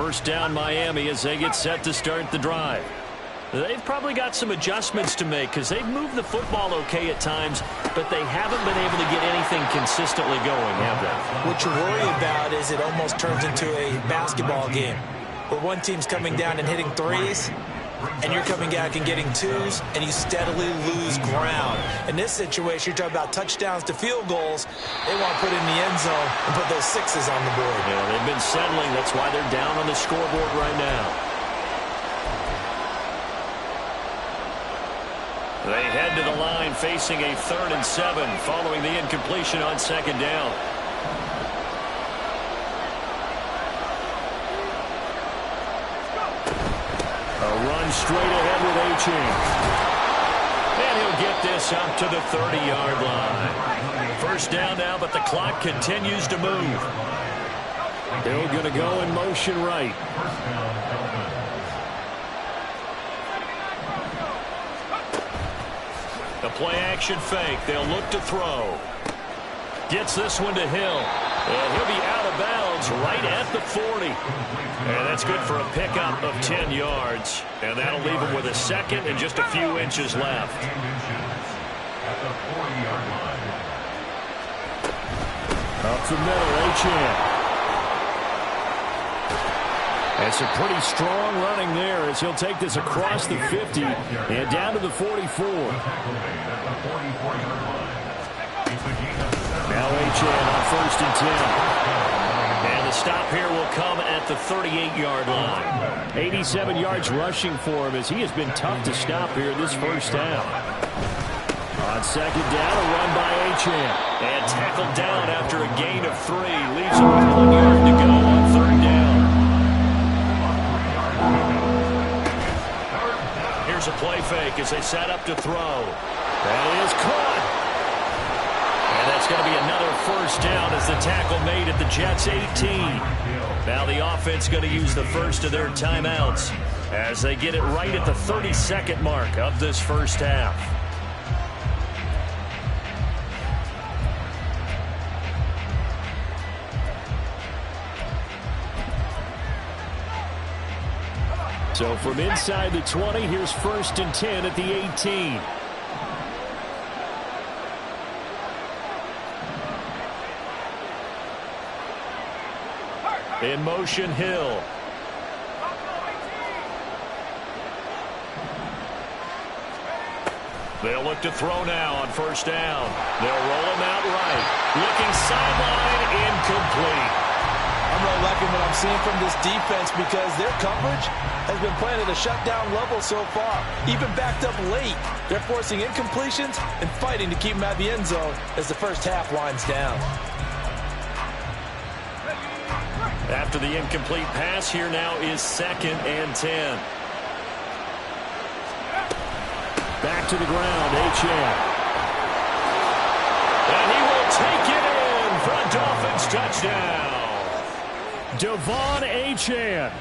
First down Miami as they get set to start the drive. They've probably got some adjustments to make because they've moved the football okay at times, but they haven't been able to get anything consistently going, have they? What you worry about is it almost turns into a basketball game where one team's coming down and hitting threes, and you're coming back and getting twos, and you steadily lose ground. In this situation, you're talking about touchdowns to field goals. They want to put in the end zone and put those sixes on the board. Yeah, they've been settling. That's why they're down on the scoreboard right now. They head to the line facing a 3rd and 7 following the incompletion on 2nd down. A run straight ahead with Achane. And he'll get this up to the 30-yard line. First down now, but the clock continues to move. They're going to go in motion right. The play-action fake. They'll look to throw. Gets this one to Hill. And he'll be out of bounds right at the 40. And that's good for a pickup of 10 yards. And that'll leave him with a second and just a few inches left. Up the middle, Achane. That's a pretty strong running there as he'll take this across the 50 and down to the 44. Now Achane on 1st and 10. And the stop here will come at the 38-yard line. 87 yards rushing for him as he has been tough to stop here in this first half. On 2nd down, a run by Achane. And tackled down after a gain of 3. Leaves him with 1 yard to go on 3rd down. Here's a play fake as they set up to throw. That is caught. And that's going to be another first down as the tackle made at the Jets' 18. Now the offense going to use the first of their timeouts as they get it right at the 32nd mark of this first half. So from inside the 20, here's 1st and 10 at the 18. In motion, Hill. They'll look to throw now on 1st down. They'll roll him out right. Looking sideline, incomplete. I'm really liking what I'm seeing from this defense because their coverage has been playing at a shutdown level so far. Even backed up late, they're forcing incompletions and fighting to keep them out of the end zone as the first half winds down. After the incomplete pass, here now is 2nd and 10. Back to the ground, Achane. And he will take it in for a Dolphins touchdown. Devon Achane,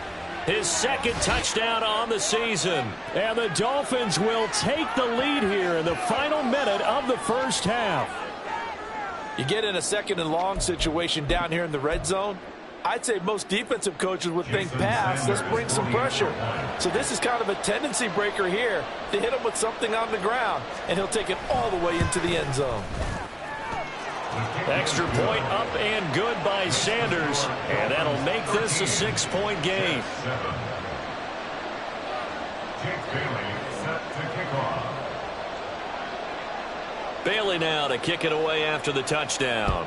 his 2nd touchdown on the season. And the Dolphins will take the lead here in the final minute of the first half. You get in a 2nd and long situation down here in the red zone, I'd say most defensive coaches would think pass, let's bring some pressure. So this is kind of a tendency breaker here to hit him with something on the ground, and he'll take it all the way into the end zone. Extra point up and good by Sanders, and that'll make this a 6-point game. Bailey now to kick it away after the touchdown.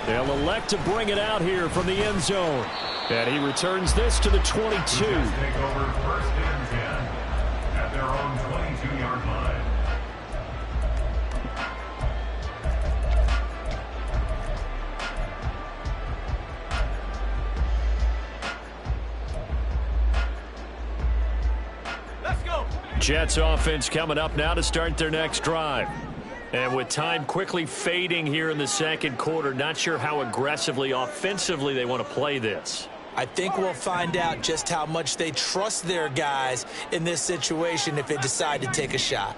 They'll elect to bring it out here from the end zone. And he returns this to the 22. Take over 1st and 10 at their own 22-yard line. Let's go. Jets offense coming up now to start their next drive. And with time quickly fading here in the 2nd quarter, not sure how aggressively, offensively they want to play this. I think we'll find out just how much they trust their guys in this situation if they decide to take a shot.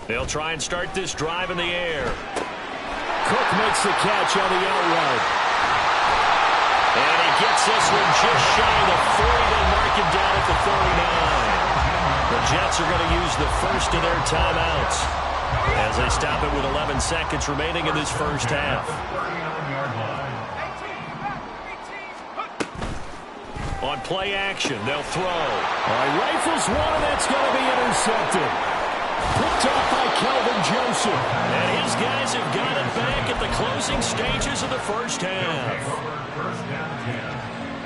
They'll try and start this drive in the air. Cook makes the catch on the out route. And he gets this one just shy of the 40. They mark him down at the 39. The Jets are going to use the first of their timeouts as they stop it with 11 seconds remaining in this first half. On play action, they'll throw. All right, rifles one, and that's going to be intercepted. Picked off by Kelvin Joseph. And his guys have got it back at the closing stages of the first half. First down 10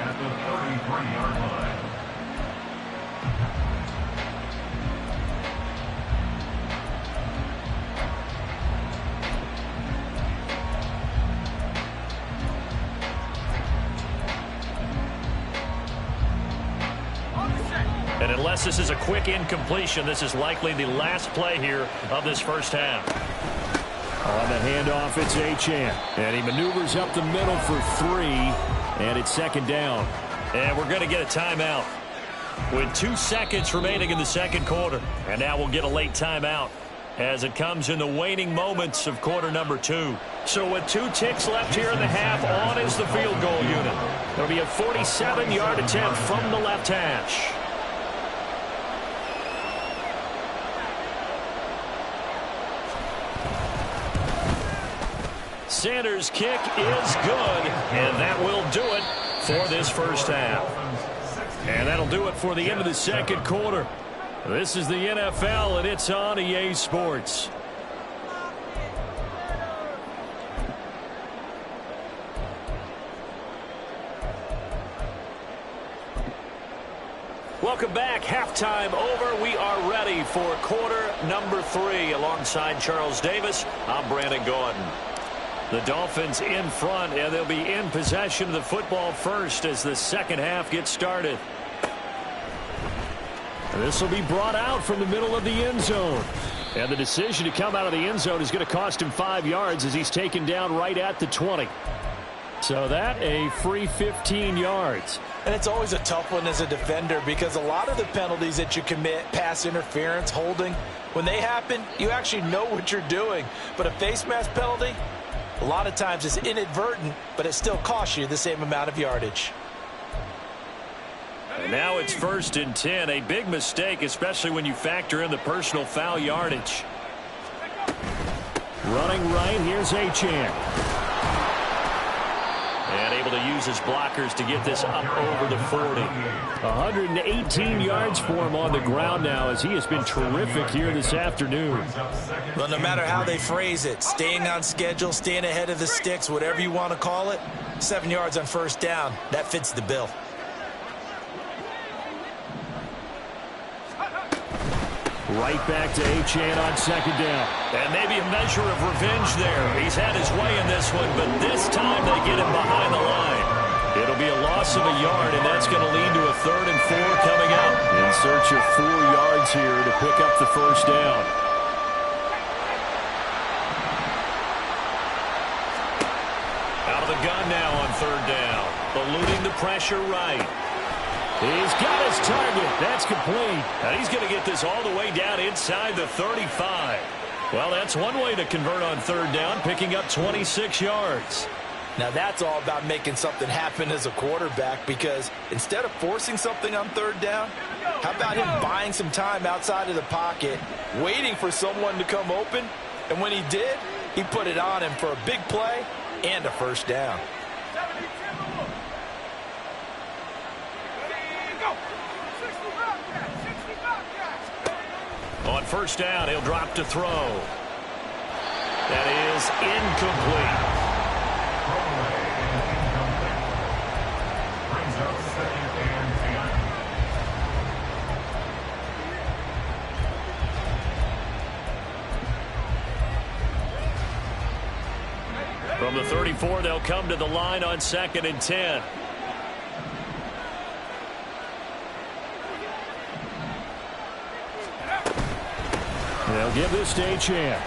at the 33-yard line. And unless this is a quick incompletion, this is likely the last play here of this first half. On the handoff, it's Achane. And he maneuvers up the middle for 3. And it's second down. And we're going to get a timeout with 2 seconds remaining in the second quarter. And now we'll get a late timeout as it comes in the waning moments of quarter number 2. So with 2 ticks left here in the half, on is the field goal unit. It'll be a 47-yard attempt from the left hash. Sanders' kick is good, and that will do it for this first half. And that'll do it for the end of the second quarter. This is the NFL, and it's on EA Sports. Welcome back. Halftime over. We are ready for quarter number 3. Alongside Charles Davis, I'm Brandon Gordon. The Dolphins in front, and they'll be in possession of the football first as the second half gets started. This will be brought out from the middle of the end zone. And the decision to come out of the end zone is going to cost him 5 yards as he's taken down right at the 20. So that a free 15 yards. And it's always a tough one as a defender because a lot of the penalties that you commit, pass interference, holding, when they happen, you actually know what you're doing. But a face mask penalty, a lot of times it's inadvertent, but it still costs you the same amount of yardage. And now it's 1st and 10. A big mistake, especially when you factor in the personal foul yardage. Running right, here's Achane. And able to use his blockers to get this up over the 40. 118 yards for him on the ground now as he has been terrific here this afternoon. Well, no matter how they phrase it, staying on schedule, staying ahead of the sticks, whatever you want to call it, 7 yards on first down, that fits the bill. Right back to Achane on second down. And maybe a measure of revenge there. He's had his way in this one, but this time they get him behind the line. It'll be a loss of a yard, and that's going to lead to a 3rd and 4 coming up. In search of 4 yards here to pick up the first down. Out of the gun now on 3rd down. Eluding the pressure right. He's got his target. That's complete. And he's going to get this all the way down inside the 35. Well, that's one way to convert on 3rd down, picking up 26 yards. Now that's all about making something happen as a quarterback, because instead of forcing something on 3rd down, how about him buying some time outside of the pocket, waiting for someone to come open, and when he did, he put it on him for a big play and a first down. On 1st down, he'll drop to throw. That is incomplete. From the 34, they'll come to the line on 2nd and 10. They'll give this to Achane.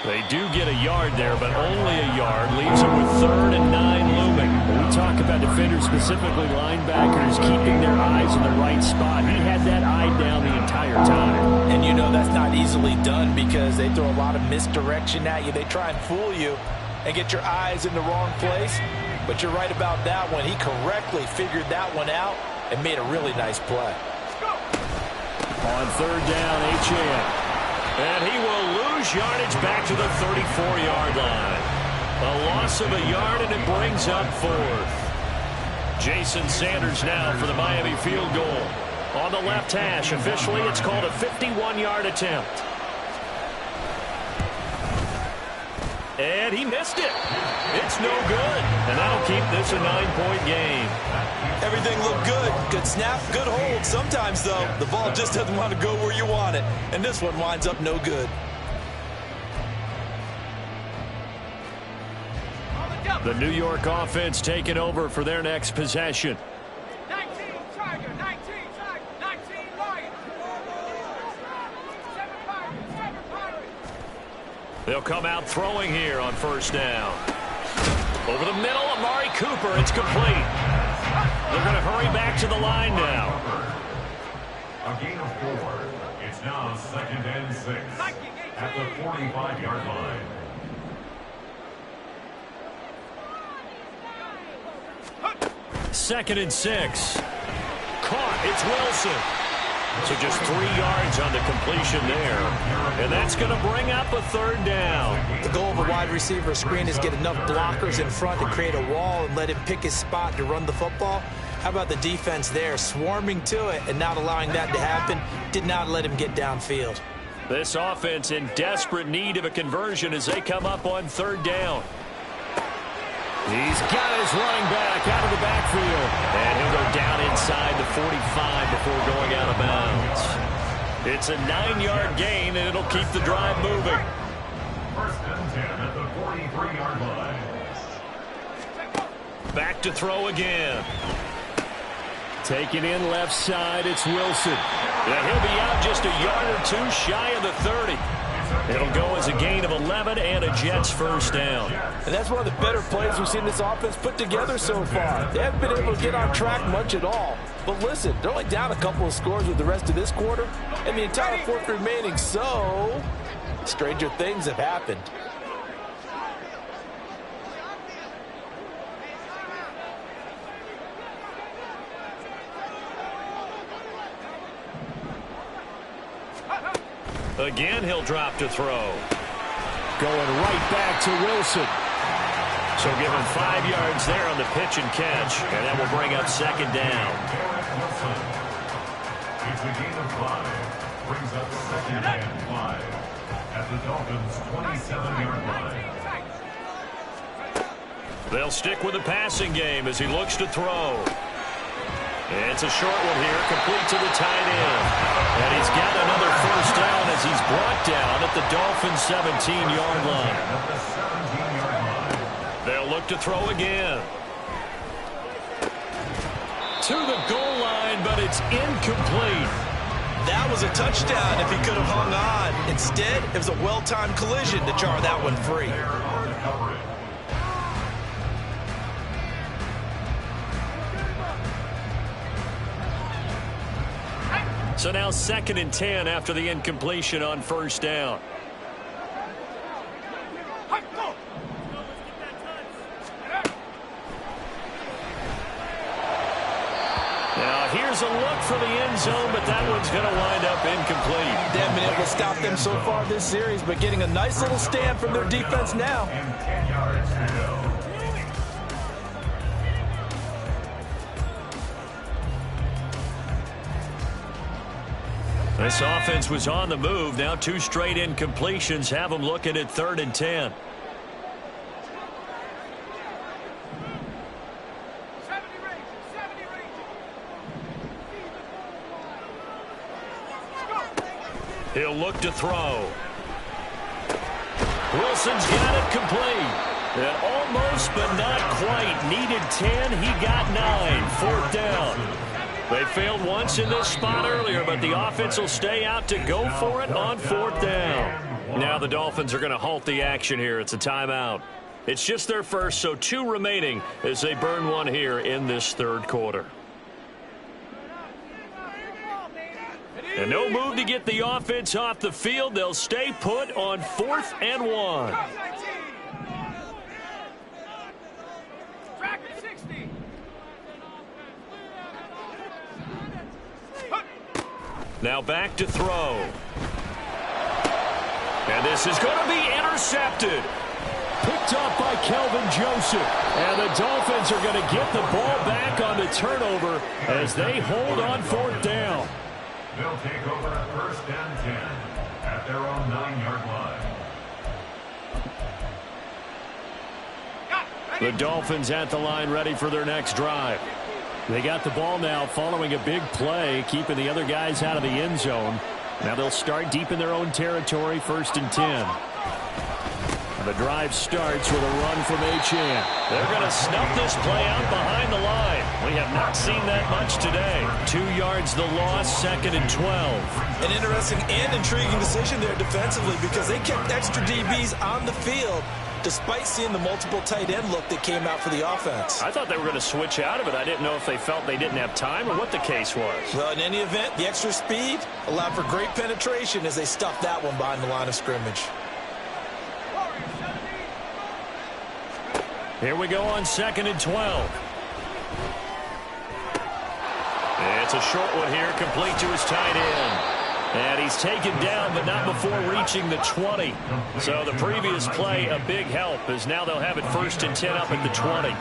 They do get a yard there, but only a yard. Leaves them with 3rd and 9 looming. We talk about defenders, specifically linebackers, keeping their eyes in the right spot. He had that eye down the entire time. And you know that's not easily done because they throw a lot of misdirection at you. They try and fool you and get your eyes in the wrong place. But you're right about that one. He correctly figured that one out and made a really nice play. On third down, HN. And he will lose yardage back to the 34-yard line. A loss of a yard, and it brings up fourth. Jason Sanders now for the Miami field goal. On the left hash, officially it's called a 51-yard attempt. And he missed it. It's no good. And that'll keep this a 9-point game. Everything looked good. Good snap, good hold. Sometimes, though, the ball just doesn't want to go where you want it. And this one winds up no good. The New York offense taking over for their next possession. 19 Tiger, 19 Tiger, 19 Lion. 7 Pirates, 7 Pirates. They'll come out throwing here on first down. Over the middle, Amari Cooper. It's complete. They're going to hurry back to the line now. A gain of 4. It's now 2nd and 6 at the 45-yard line. Second and 6. Caught. It's Wilson. So just 3 yards on the completion there. And that's going to bring up a third down. The goal of a wide receiver screen is get enough blockers in front to create a wall and let him pick his spot to run the football. How about the defense there, swarming to it and not allowing that to happen? Did not let him get downfield. This offense in desperate need of a conversion as they come up on third down. He's got his running back out of the backfield. And he'll go down inside the 45 before going out of bounds. It's a 9-yard gain, and it'll keep the drive moving. 1st and 10 at the 43-yard line. Back to throw again. Taking in left side, it's Wilson. And he'll be out just a yard or two shy of the 30. It'll go as a gain of 11 and a Jets first down. And that's one of the better plays we've seen this offense put together so far. They haven't been able to get on track much at all. But listen, they're only down a couple of scores with the rest of this quarter and the entire fourth remaining. So, stranger things have happened. Again, he'll drop to throw. Going right back to Wilson. So give him 5 yards there on the pitch and catch, and that will bring up second down. It's a gain of 5. Brings up 2nd and 5 at the Dolphins' 27-yard line. They'll stick with the passing game as he looks to throw. It's a short one here, complete to the tight end. And he's got another first down as he's brought down at the Dolphins' 17-yard line. They'll look to throw again. To the goal line, but it's incomplete. That was a touchdown if he could have hung on. Instead, it was a well-timed collision to jar that one free. So now 2nd and 10 after the incompletion on first down. Now here's a look for the end zone, but that one's going to wind up incomplete. They haven't been able to stop them so far this series, but getting a nice little stand from their defense now. And 10 yards to go. This offense was on the move. Now 2 straight incompletions have them looking at 3rd and 10. He'll look to throw. Wilson's got it complete. And almost, but not quite. Needed 10. He got 9. 4th down. They failed once in this spot earlier, but the offense will stay out to go for it on 4th down. Now the Dolphins are going to halt the action here. It's a timeout. It's just their first, so 2 remaining as they burn one here in this third quarter. And no move to get the offense off the field. They'll stay put on 4th and 1. Now back to throw. And this is going to be intercepted. Picked up by Kelvin Joseph. And the Dolphins are going to get the ball back on the turnover as they hold on 4th down. They'll take over at 1st and 10 at their own 9-yard line. The Dolphins at the line ready for their next drive. They got the ball now following a big play, keeping the other guys out of the end zone. Now they'll start deep in their own territory, 1st and 10. The drive starts with a run from Achane. They're going to snuff this play out behind the line. We have not seen that much today. 2 yards the loss, 2nd and 12. An interesting and intriguing decision there defensively because they kept extra DBs on the field despite seeing the multiple tight end look that came out for the offense. I thought they were going to switch out of it. I didn't know if they felt they didn't have time or what the case was. Well, in any event, the extra speed allowed for great penetration as they stuffed that one behind the line of scrimmage. Here we go on 2nd and 12. It's a short one here, complete to his tight end. And he's taken down, but not before reaching the 20. So the previous play, a big help, as now they'll have it 1st and 10 up at the 20. And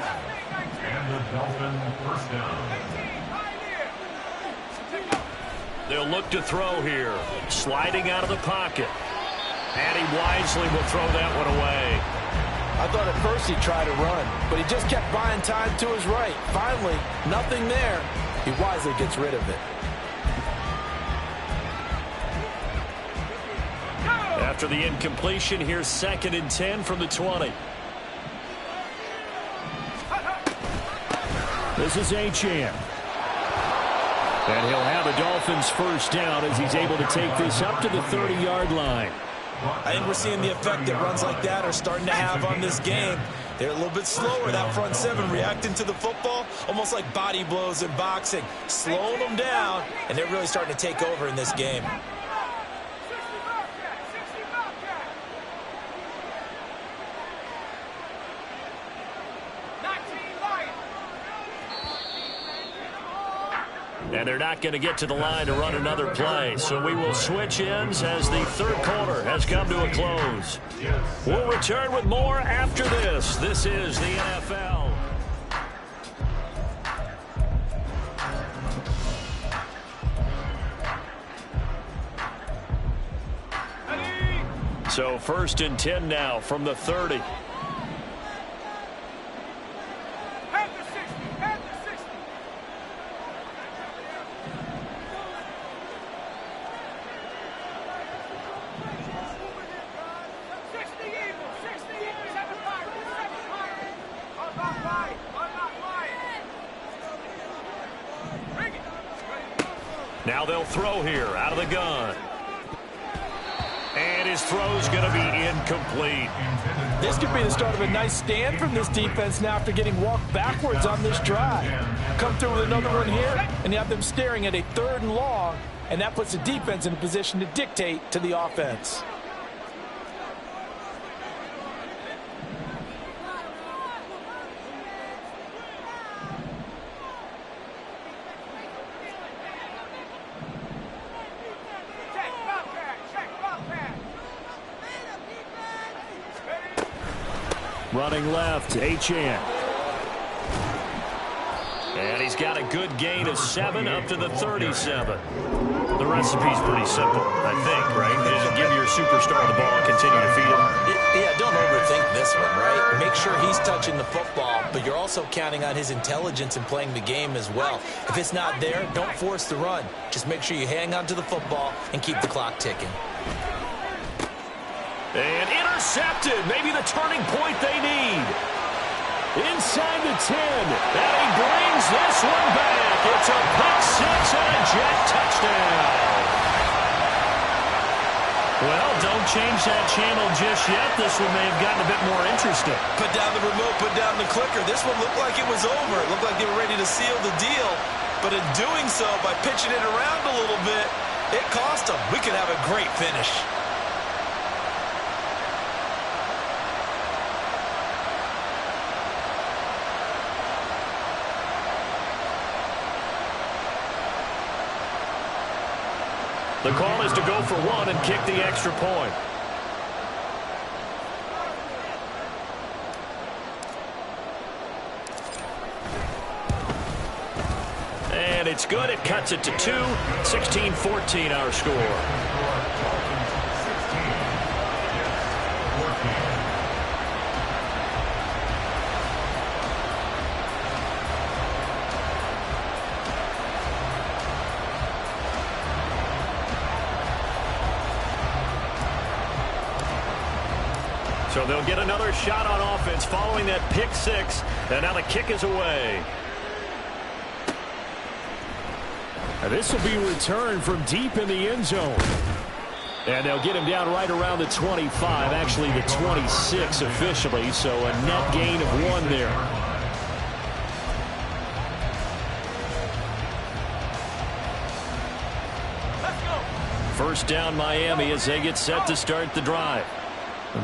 the Dolphin 1st down. They'll look to throw here. Sliding out of the pocket. And he wisely will throw that one away. I thought at first he'd try to run, but he just kept buying time to his right. Finally, nothing there. He wisely gets rid of it. After the incompletion, here's 2nd and 10 from the 20. This is Achane. And he'll have a Dolphins 1st down as he's able to take this up to the 30-yard line. I think we're seeing the effect that runs like that are starting to have on this game. They're a little bit slower, that front 7, reacting to the football, almost like body blows in boxing, slowing them down, and they're really starting to take over in this game. And they're not going to get to the line to run another play. So we will switch ends as the third quarter has come to a close. We'll return with more after this. This is the NFL. So 1st and 10 now from the 30. Now they'll throw here out of the gun. And his throw's going to be incomplete. This could be the start of a nice stand from this defense now after getting walked backwards on this drive. Come through with another one here, and you have them staring at a 3rd and long, and that puts the defense in a position to dictate to the offense. Running left, Achane. And he's got a good gain of 7 up to the 37. The recipe's pretty simple, I think, right? Just give your superstar the ball and continue to feed him. Yeah, don't overthink this one, right? Make sure he's touching the football, but you're also counting on his intelligence in playing the game as well. If it's not there, don't force the run. Just make sure you hang on to the football and keep the clock ticking. And intercepted. Maybe the turning point they need. Inside the 10. And he brings this one back. It's a pick 6 and a Jet touchdown. Well, don't change that channel just yet. This one may have gotten a bit more interesting. Put down the remote, put down the clicker. This one looked like it was over. It looked like they were ready to seal the deal. But in doing so, by pitching it around a little bit, it cost them. We could have a great finish. The call is to go for one and kick the extra point. And it's good. It cuts it to 2. 16-14 our score. So they'll get another shot on offense following that pick six. And now the kick is away. And this will be returned from deep in the end zone. And they'll get him down right around the 25, actually the 26 officially, so a net gain of 1 there. First down Miami as they get set to start the drive.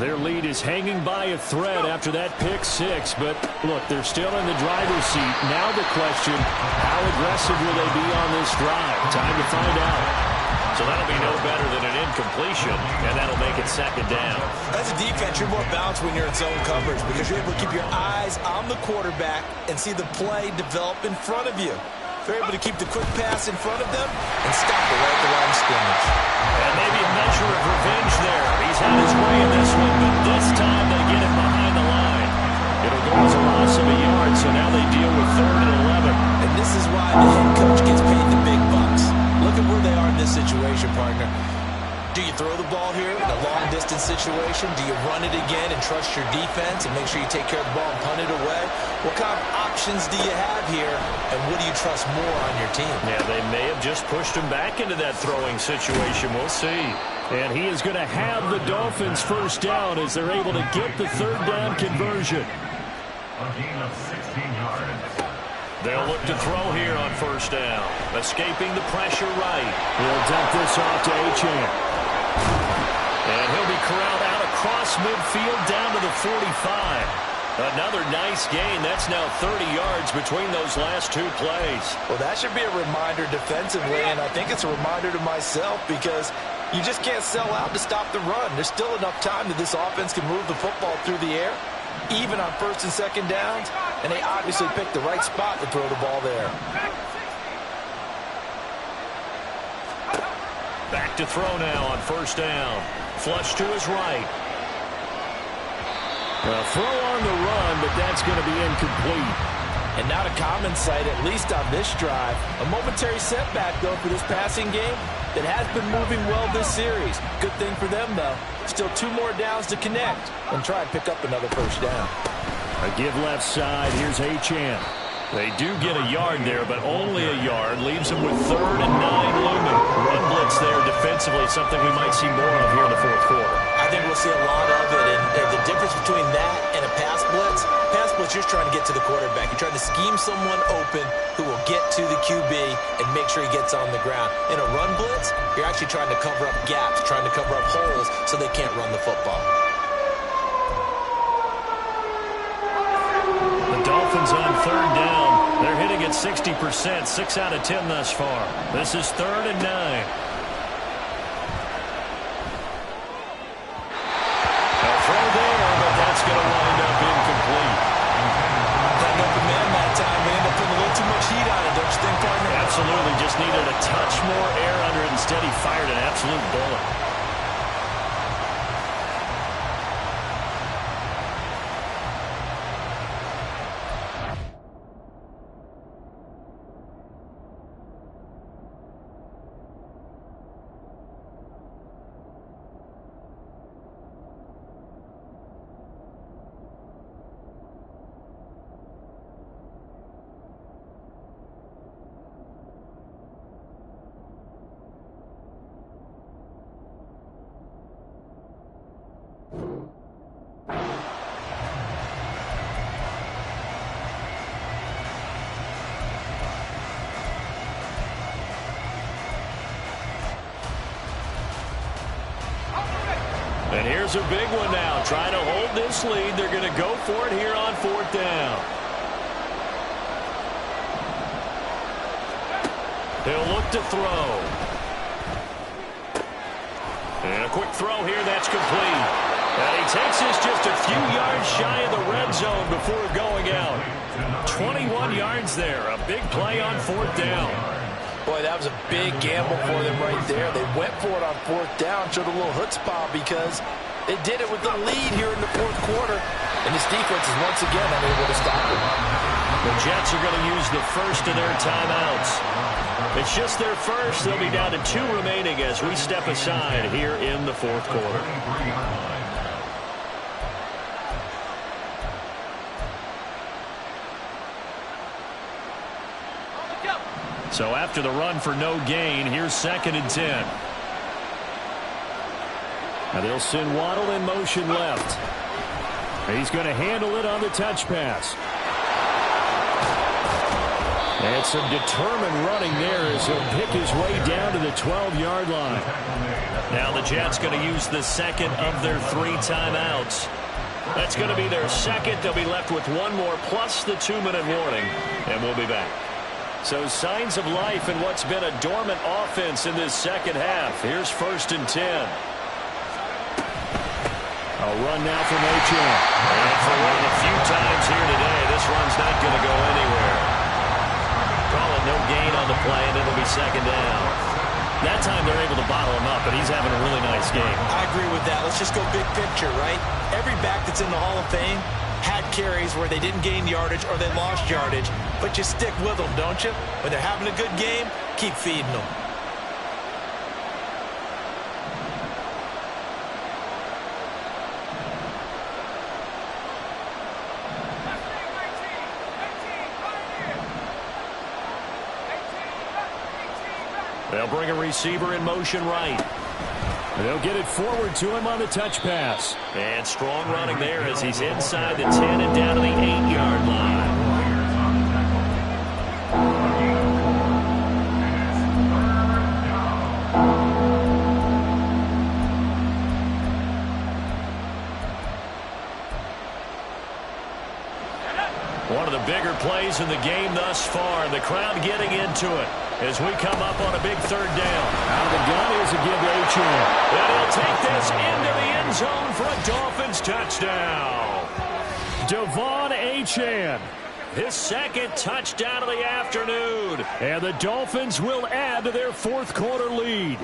Their lead is hanging by a thread after that pick six, but look, they're still in the driver's seat. Now the question, how aggressive will they be on this drive? Time to find out. So that'll be no better than an incompletion, and that'll make it second down. As a defense, you're more balanced when you're in zone coverage because you're able to keep your eyes on the quarterback and see the play develop in front of you. They're able to keep the quick pass in front of them and stop it right at the line of scrimmage. And maybe a measure of revenge there. He's had his way in this one, but this time they get it behind the line. It'll go as a loss of a yard, so now they deal with 3rd and 11. And this is why the head coach gets paid the big bucks. Look at where they are in this situation, partner. Do you throw the ball here in a long-distance situation? Do you run it again and trust your defense and make sure you take care of the ball and punt it away? What kind of options do you have here, and what do you trust more on your team? Yeah, they may have just pushed him back into that throwing situation. We'll see. And he is going to have the Dolphins first down as they're able to get the 3rd down conversion. A gain of 16 yards. They'll look to throw here on first down. Escaping the pressure right. He'll dump this off to Achane. And he'll be corralled out across midfield down to the 45. Another nice gain. That's now 30 yards between those last 2 plays. Well, that should be a reminder defensively, and I think it's a reminder to myself because you just can't sell out to stop the run. There's still enough time that this offense can move the football through the air, even on 1st and 2nd downs, and they obviously picked the right spot to throw the ball there. Back to throw now on first down. Flush to his right. Well, throw on the run, but that's going to be incomplete. And not a common sight, at least on this drive. A momentary setback, though, for this passing game that has been moving well this series. Good thing for them, though. Still 2 more downs to connect and try and pick up another first down. A give left side. Here's Achane. They do get a yard there, but only a yard. Leaves them with 3rd and 9 looming. Run blitz there defensively, something we might see more of here in the 4th quarter. I think we'll see a lot of it, and the difference between that and a pass blitz, you're just trying to get to the quarterback. You're trying to scheme someone open who will get to the QB and make sure he gets on the ground. In a run blitz, you're actually trying to cover up gaps, trying to cover up holes so they can't run the football. The Dolphins on 3rd down. They're hitting at 60%, 6 out of 10 thus far. This is 3rd and 9. Throw there, but that's going to wind up incomplete. Had an open man that time. They end up putting a little too much heat on it, don't you think, partner? Absolutely. Just needed a touch more air under it. Instead, he fired an absolute bullet. And here's a big one now. Trying to hold this lead. They're going to go for it here on 4th down. He'll look to throw. And a quick throw here. That's complete. And he takes this just a few yards shy of the red zone before going out. 21 yards there. A big play on 4th down. Boy, that was a big gamble for them right there. They went for it on 4th down, showed a little chutzpah because they did it with the lead here in the 4th quarter. And this defense is once again unable to stop it. The Jets are going to use the first of their timeouts. It's just their first. They'll be down to 2 remaining as we step aside here in the 4th quarter. So after the run for no gain, here's 2nd and 10. Now they'll send Waddle in motion left. He's going to handle it on the touch pass. And some determined running there as he'll pick his way down to the 12-yard line. Now the Jets going to use the second of their 3 timeouts. That's going to be their second. They'll be left with 1 more plus the 2-minute warning. And we'll be back. So signs of life in what's been a dormant offense in this second half. Here's 1st and 10. A run now from Achane. And for one of the few times here today, this run's not going to go anywhere. Call it no gain on the play, and it'll be 2nd down. That time they're able to bottle him up, but he's having a really nice game. I agree with that. Let's just go big picture, right? Every back that's in the Hall of Fame had carries where they didn't gain yardage or they lost yardage, but you stick with them, don't you? When they're having a good game, keep feeding them. They'll bring a receiver in motion right. They'll get it forward to him on the touch pass. And strong running there as he's inside the 10 and down to the 8-yard line. One of the bigger plays in the game thus far. The crowd getting into it as we come up on a big 3rd down. Out of the gun is a give to Achane. And he'll take this into the end zone for a Dolphins touchdown. Devon Achane, his 2nd touchdown of the afternoon. And the Dolphins will add to their 4th quarter lead.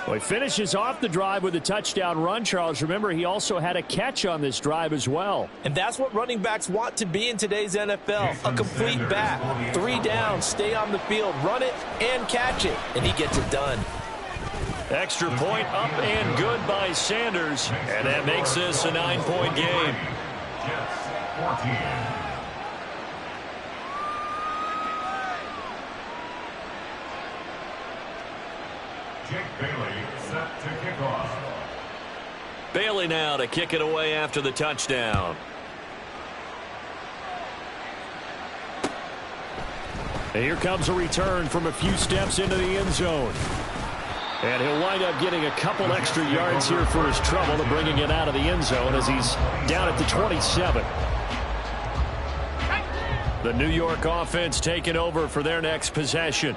Well, he finishes off the drive with a touchdown run, Charles. Remember, he also had a catch on this drive as well. And that's what running backs want to be in today's NFL. A complete back. 3 downs, stay on the field, run it, and catch it. And he gets it done. Extra point up and good by Sanders. And that makes this a 9-point game. Jets 14. Jake Bailey set to kick off. Bailey now to kick it away after the touchdown. And here comes a return from a few steps into the end zone. And he'll wind up getting a couple extra yards here for his trouble to bringing it out of the end zone as he's down at the 27. The New York offense taking over for their next possession.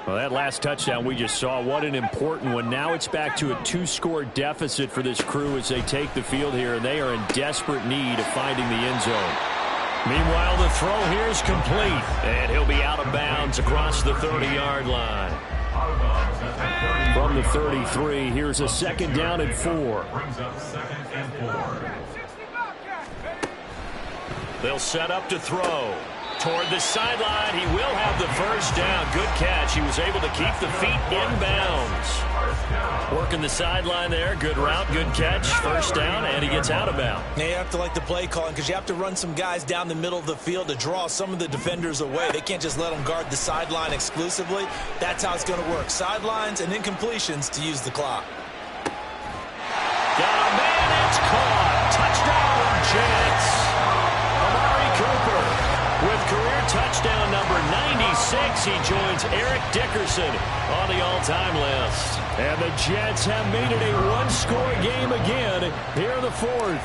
Well, that last touchdown we just saw, what an important one. Now it's back to a 2-score deficit for this crew as they take the field here, and they are in desperate need of finding the end zone. Meanwhile, the throw here is complete, and he'll be out of bounds across the 30-yard line. From the 33, here's a 2nd down and 4. Brings up 2nd and 4. They'll set up to throw. Toward the sideline, he will have the 1st down. Good catch. He was able to keep the feet in bounds. Working the sideline there. Good route, good catch. 1st down, and he gets out of bounds. Now you have to like the play calling because you have to run some guys down the middle of the field to draw some of the defenders away. They can't just let them guard the sideline exclusively. That's how it's going to work. Sidelines and incompletions to use the clock. Got a man, it's caught. Touchdown, Jets. Cooper with career touchdown number 96. He joins Eric Dickerson on the all-time list. And the Jets have made it a one-score game again here in the fourth.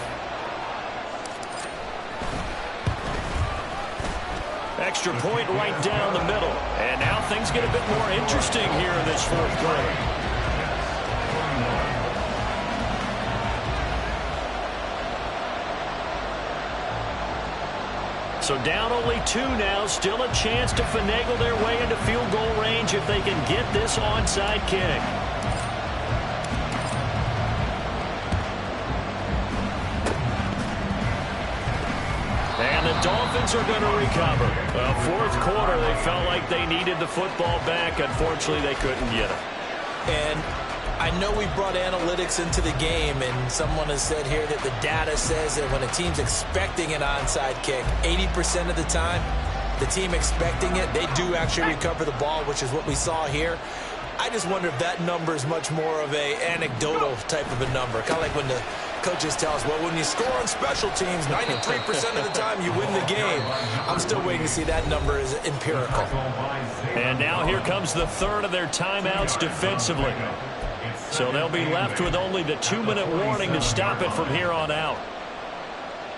Extra point right down the middle. And now things get a bit more interesting here in this fourth quarter. So down only 2 now, still a chance to finagle their way into field goal range if they can get this onside kick. And the Dolphins are going to recover. Well, fourth quarter, they felt like they needed the football back. Unfortunately, they couldn't get it. And I know we brought analytics into the game, and someone has said here that the data says that when a team's expecting an onside kick, 80% of the time, the team expecting it, they do actually recover the ball, which is what we saw here. I just wonder if that number is much more of a anecdotal type of a number. Kind of like when the coaches tell us, well, when you score on special teams, 93% of the time you win the game. I'm still waiting to see that number is empirical. And now here comes the third of their timeouts defensively. So they'll be left with only the 2-minute warning to stop it from here on out.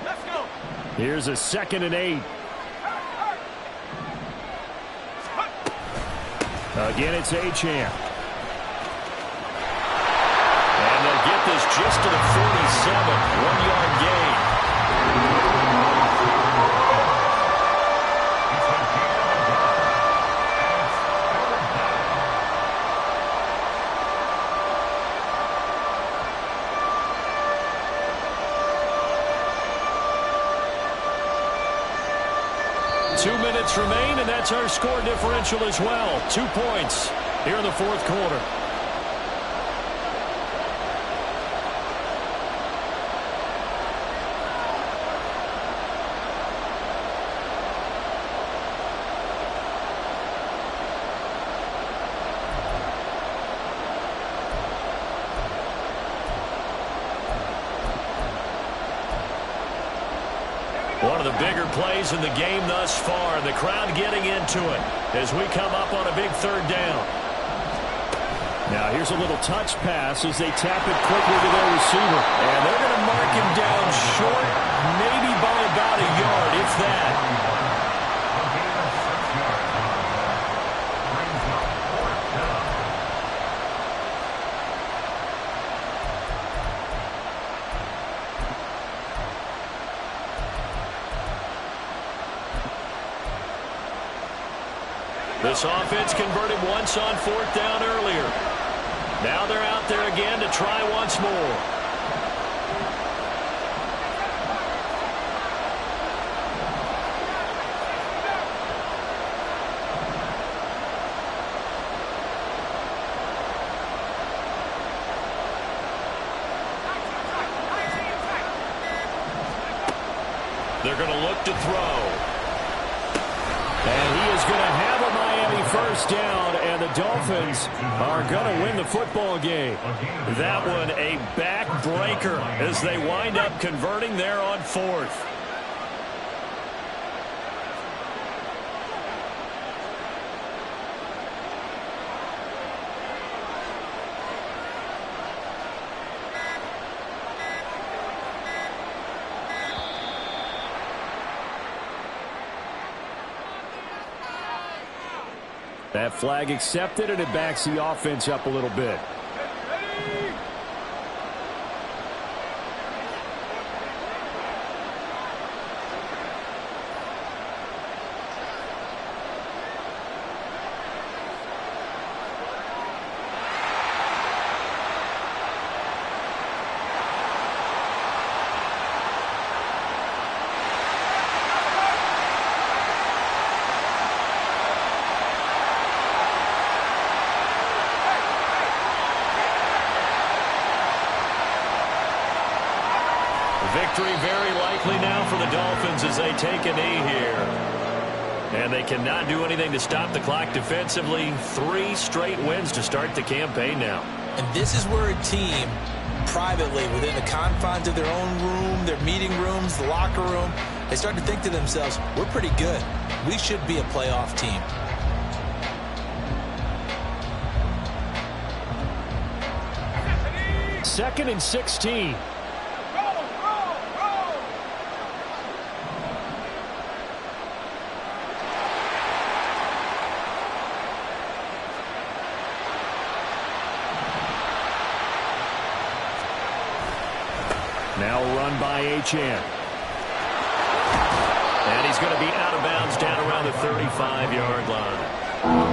Let's go. Here's a 2nd and 8. Again, it's Achane. And they'll get this just to the 47. 1-yard gain. 2 minutes remain, and that's our score differential as well. 2 points here in the fourth quarter. One of the bigger plays in the game thus far. The crowd getting into it as we come up on a big 3rd down. Now here's a little touch pass as they tap it quickly to their receiver. And they're going to mark him down short, maybe by about a yard, if that. This offense converted once on 4th down earlier. Now they're out there again to try once more. They're going to look to throw. And he is going to have a Miami 1st down, and the Dolphins are going to win the football game. That one a backbreaker as they wind up converting there on 4th. That flag accepted, and it backs the offense up a little bit. Victory very likely now for the Dolphins as they take a knee here. And they cannot do anything to stop the clock defensively. 3 straight wins to start the campaign now. And this is where a team, privately, within the confines of their own room, their meeting rooms, the locker room, they start to think to themselves, we're pretty good. We should be a playoff team. 2nd and 16. Now run by H.N. And he's going to be out of bounds down around the 35-yard line.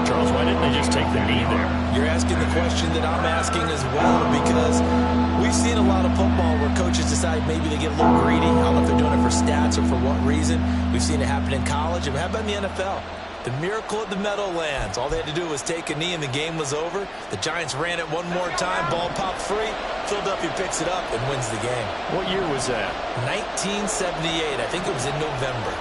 Charles, why didn't they just take the knee there? You're asking the question that I'm asking as well, because we've seen a lot of football where coaches decide maybe they get a little greedy. I don't know if they're doing it for stats or for what reason. We've seen it happen in college. And how about in the NFL? The miracle of the Meadowlands. All they had to do was take a knee and the game was over. The Giants ran it one more time. Ball popped free. Philadelphia picks it up and wins the game. What year was that? 1978. I think it was in November.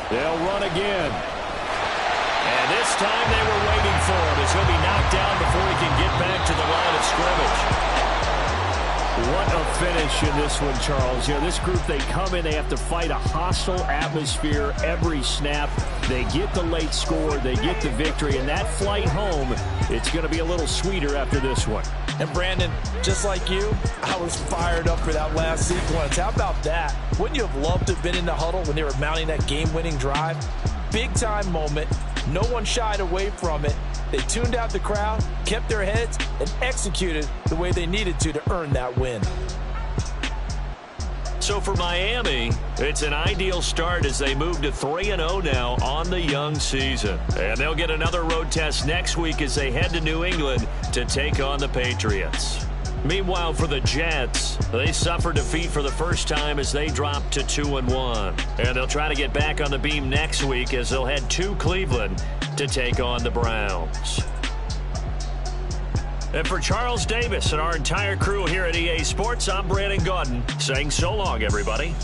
They'll run again. And this time they were waiting for him. He's going to be knocked down before he can get back to the line of scrimmage. What a finish in this one, Charles. You know, this group, they come in, they have to fight a hostile atmosphere every snap. They get the late score, they get the victory, and that flight home, it's going to be a little sweeter after this one. And Brandon, just like you, I was fired up for that last sequence. How about that? Wouldn't you have loved to have been in the huddle when they were mounting that game-winning drive? Big-time moment. No one shied away from it. They tuned out the crowd, kept their heads, and executed the way they needed to earn that win. So for Miami, it's an ideal start as they move to 3-0 now on the young season. And they'll get another road test next week as they head to New England to take on the Patriots. Meanwhile, for the Jets, they suffered defeat for the first time as they dropped to 2-1. And they'll try to get back on the beam next week as they'll head to Cleveland to take on the Browns. And for Charles Davis and our entire crew here at EA Sports, I'm Brandon Gaudin saying so long, everybody.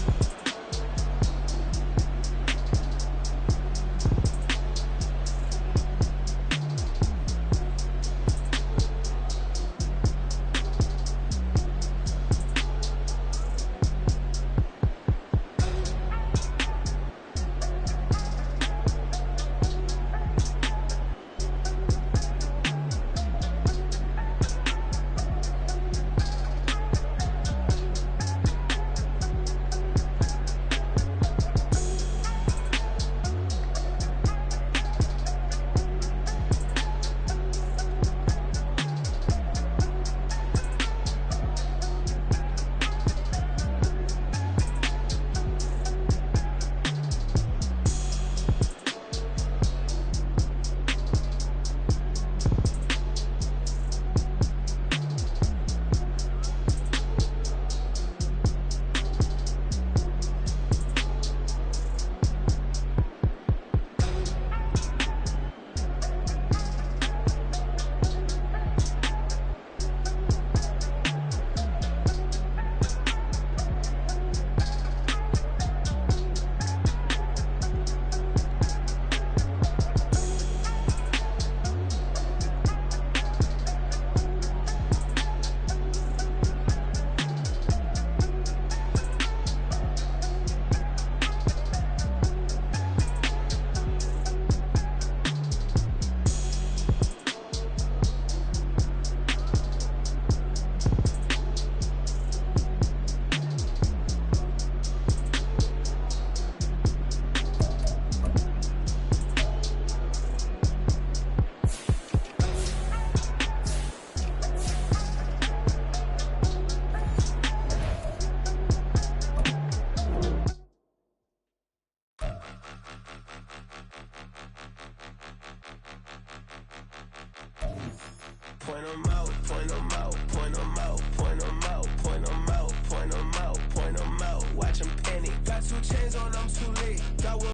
Point 'em out, point 'em out, point 'em out, point 'em out, point 'em out, point 'em out, point 'em out. Watch 'em panic. Got 2 chains on, I'm too late. Got